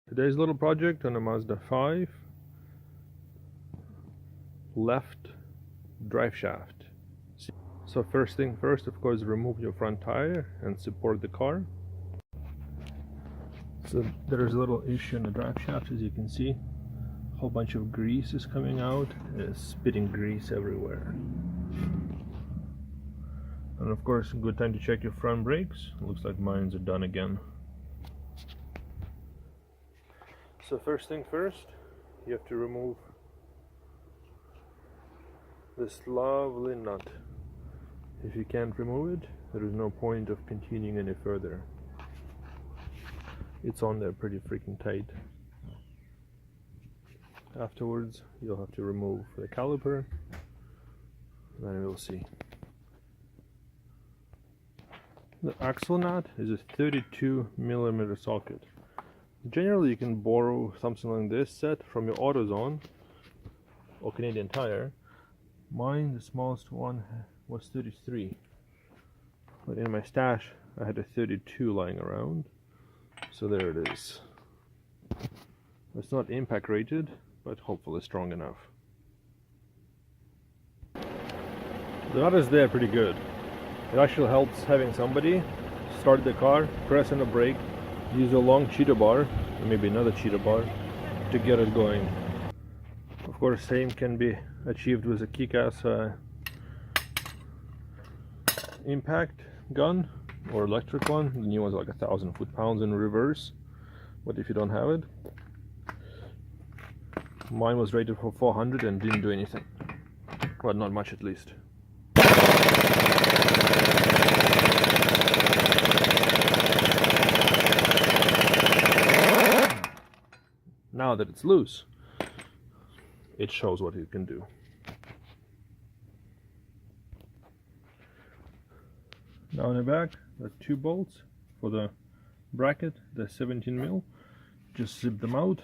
Today's little project on a Mazda 5 left drive shaft. So first thing first, of course, remove your front tire and support the car. So there's a little issue in the drive shaft, as you can see. A whole bunch of grease is coming out. It's spitting grease everywhere. And of course, good time to check your front brakes. Looks like mine are done again. So first thing first, you have to remove this lovely nut. If you can't remove it, there is no point of continuing any further. It's on there pretty freaking tight. Afterwards, you'll have to remove the caliper, then we'll see. The axle nut is a 32mm socket. Generally, you can borrow something like this set from your AutoZone or Canadian Tire. Mine, the smallest one, was 33. But in my stash, I had a 32 lying around. So there it is. It's not impact rated, but hopefully strong enough. The nut is there pretty good. It actually helps having somebody start the car, press on the brake, use a long cheetah bar, or maybe another cheetah bar, to get it going. Of course, same can be achieved with a kick-ass impact gun or electric one. The new one's like 1,000 foot-pounds in reverse, but if you don't have it, mine was rated for 400 and didn't do anything. Well, not much at least. Now that it's loose, it shows what it can do. Now in the back, there are 2 bolts for the bracket, the 17mm. Just zip them out.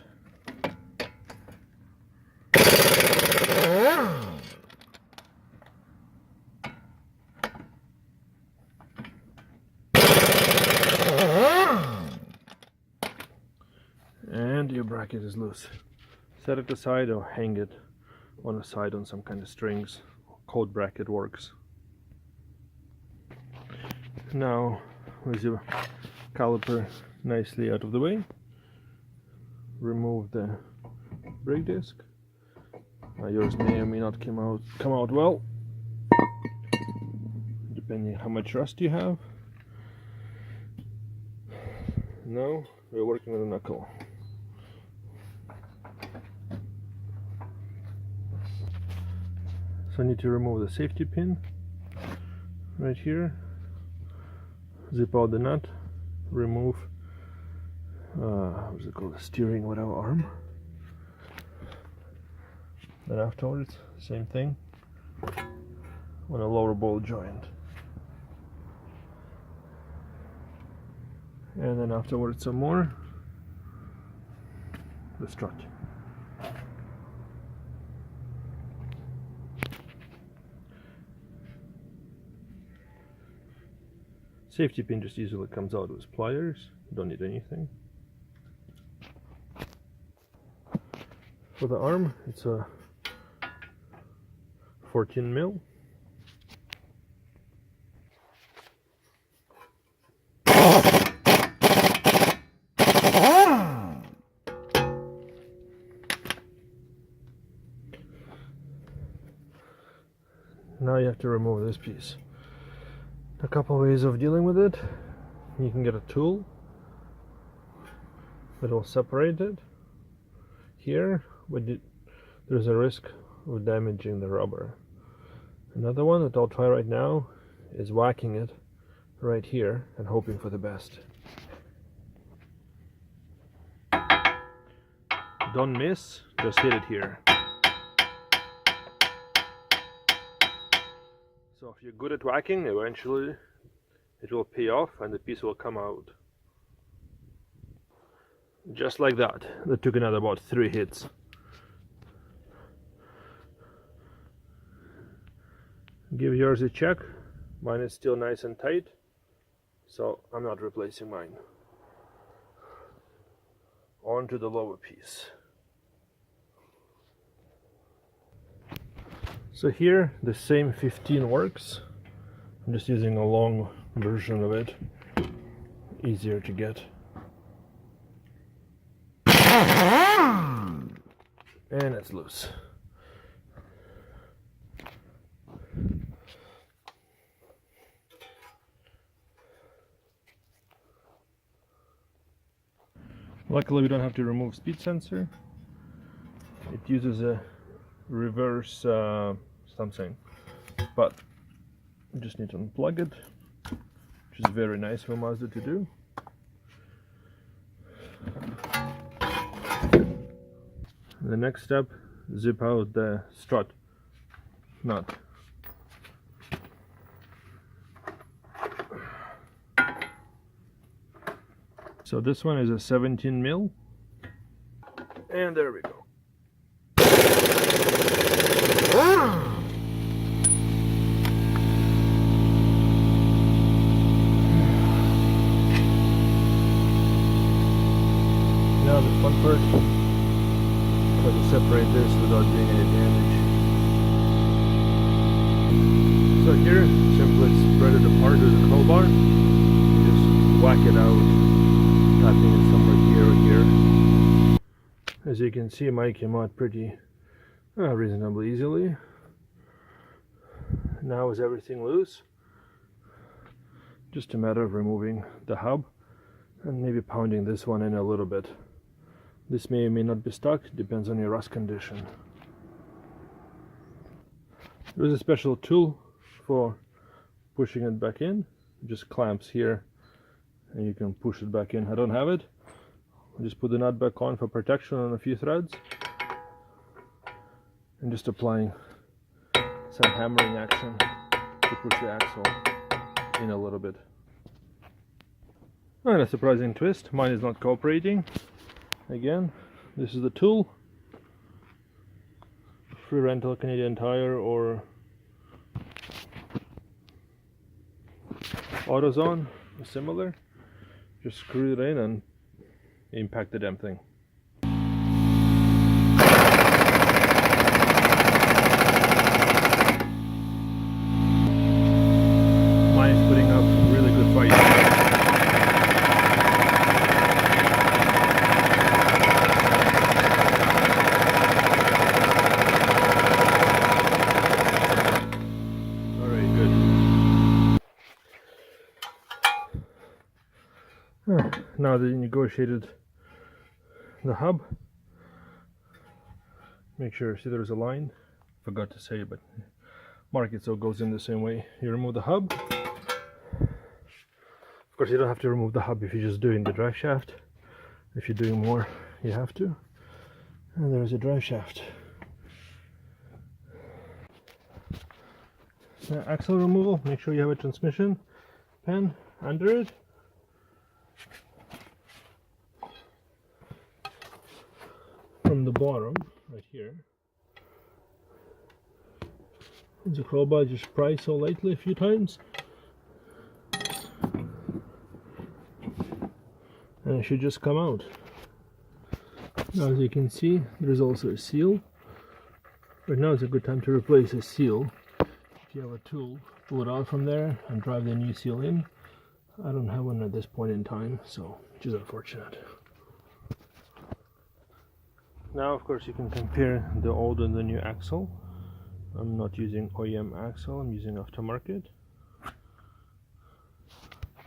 And your bracket is loose. Set it aside or hang it on the side on some kind of strings. Cold bracket works. Now, with your caliper nicely out of the way, remove the brake disc. Yours may or may not come out well, depending how much rust you have. Now we're working with a knuckle. So I need to remove the safety pin right here, zip out the nut, remove what's it called, the steering whatever arm. Then afterwards, same thing on a lower ball joint. And then afterwards some more, the strut. Safety pin just easily comes out with pliers, don't need anything. For the arm, it's a 14mm. Now you have to remove this piece. A couple ways of dealing with it. You can get a tool that will separate it here, but there's a risk of damaging the rubber. Another one that I'll try right now is whacking it right here and hoping for the best. Don't miss, just hit it here. So if you're good at whacking, eventually it will pay off and the piece will come out. Just like that. That took another about 3 hits. Give yours a check. Mine is still nice and tight, so I'm not replacing mine. onto the lower piece. So here the same 15 works. I'm just using a long version of it, easier to get. And it's loose. Luckily we don't have to remove speed sensor. It uses a reverse something, but you just need to unplug it, which is very nice for Mazda to do. The next step, zip out the strut nut. So this one is a 17 mil, and there we go. Now the fun part, try to separate this without doing any damage. So here, simply spread it apart with a crowbar, just whack it out, tapping it somewhere here or here. As you can see, mine came out pretty reasonably easily. Now is everything loose? Just a matter of removing the hub and maybe pounding this one in a little bit. This may or may not be stuck, depends on your rust condition. There is a special tool for pushing it back in. It just clamps here and you can push it back in. I don't have it. I'll just put the nut back on for protection on a few threads. And just applying some hammering action to push the axle in a little bit. And a surprising twist, mine is not cooperating. Again, this is the tool. Free rental Canadian Tire or AutoZone, similar. Just screw it in and impact the damn thing. Mine is putting up a really good fight. Now that you negotiated the hub, make sure, see there's a line, forgot to say it, but mark it so it goes in the same way. You remove the hub. Of course you don't have to remove the hub if you're just doing the drive shaft. If you're doing more, you have to. And there's a drive shaft. Axle removal, make sure you have a transmission pen under it. From the bottom, right here, there's a crowbar, just pry so lightly a few times, and it should just come out. Now as you can see, there's also a seal. Right now is a good time to replace a seal. If you have a tool, pull it out from there and drive the new seal in. I don't have one at this point in time, so which is unfortunate. Now of course you can compare the old and the new axle. I'm not using OEM axle, I'm using aftermarket.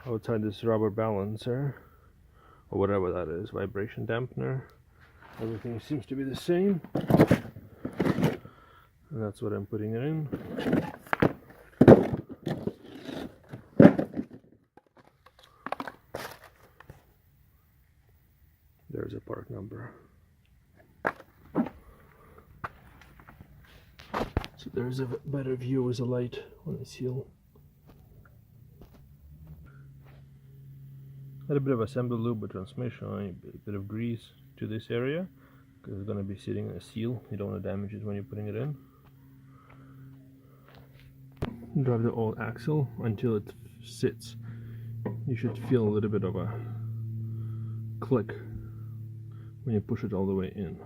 Outside this rubber balancer, or whatever that is, vibration dampener, everything seems to be the same. And that's what I'm putting it in. There's a part number. So there's a better view with the light on the seal. Add a bit of assembly lube or transmission, a bit of grease to this area, because it's going to be sitting in a seal. You don't want to damage it when you're putting it in. Drive the old axle until it sits. You should feel a little bit of a click when you push it all the way in.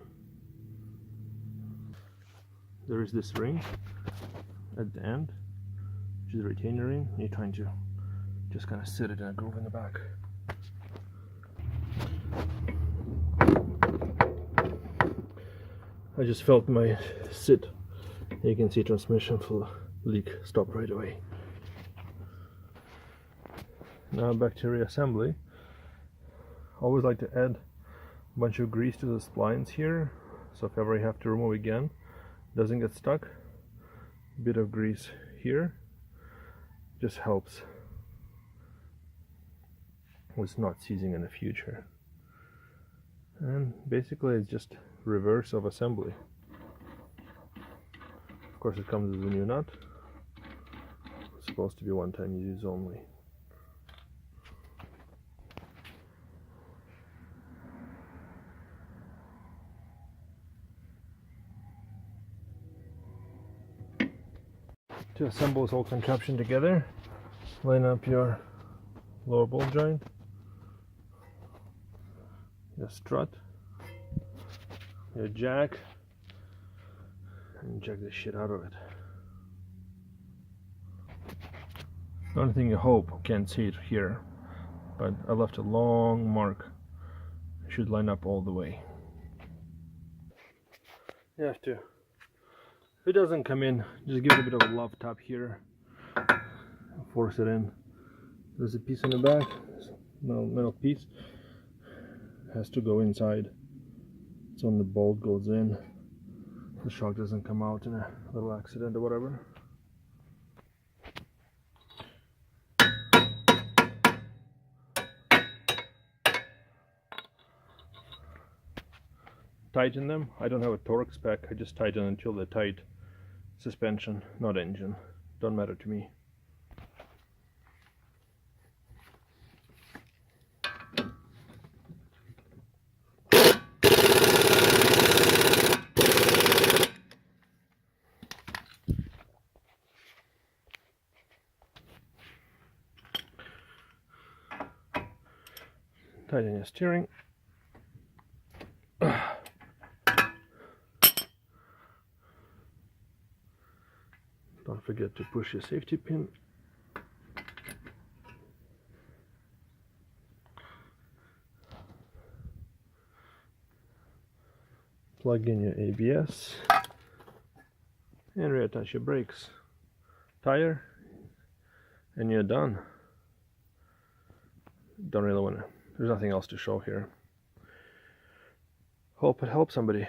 There is this ring at the end, which is a retainer ring. You're trying to just kind of sit it in a groove in the back. I just felt my sit. You can see transmission flow leak stop right away. Now back to reassembly. Always like to add a bunch of grease to the splines here, so if ever you have to remove again, it doesn't get stuck. A bit of grease here just helps with not seizing in the future. And basically it's just reverse of assembly. Of course it comes with a new nut. It's supposed to be one-time use only. To assemble this whole contraption together, line up your lower ball joint, your strut, your jack, and jack the shit out of it. The only thing you hope, can't see it here, but I left a long mark. It should line up all the way. You have to, if it doesn't come in, just give it a bit of a love tap here, force it in. There's a piece in the back, metal piece, has to go inside. It's on the bolt, goes in, the shock doesn't come out in a little accident or whatever. Tighten them. I don't have a torque spec, I just tighten until they're tight. Suspension, not engine, don't matter to me. Tighten your steering. Don't forget to push your safety pin. Plug in your ABS and reattach your brakes, tire, and you're done. Don't really want to, there's nothing else to show here. Hope it helps somebody.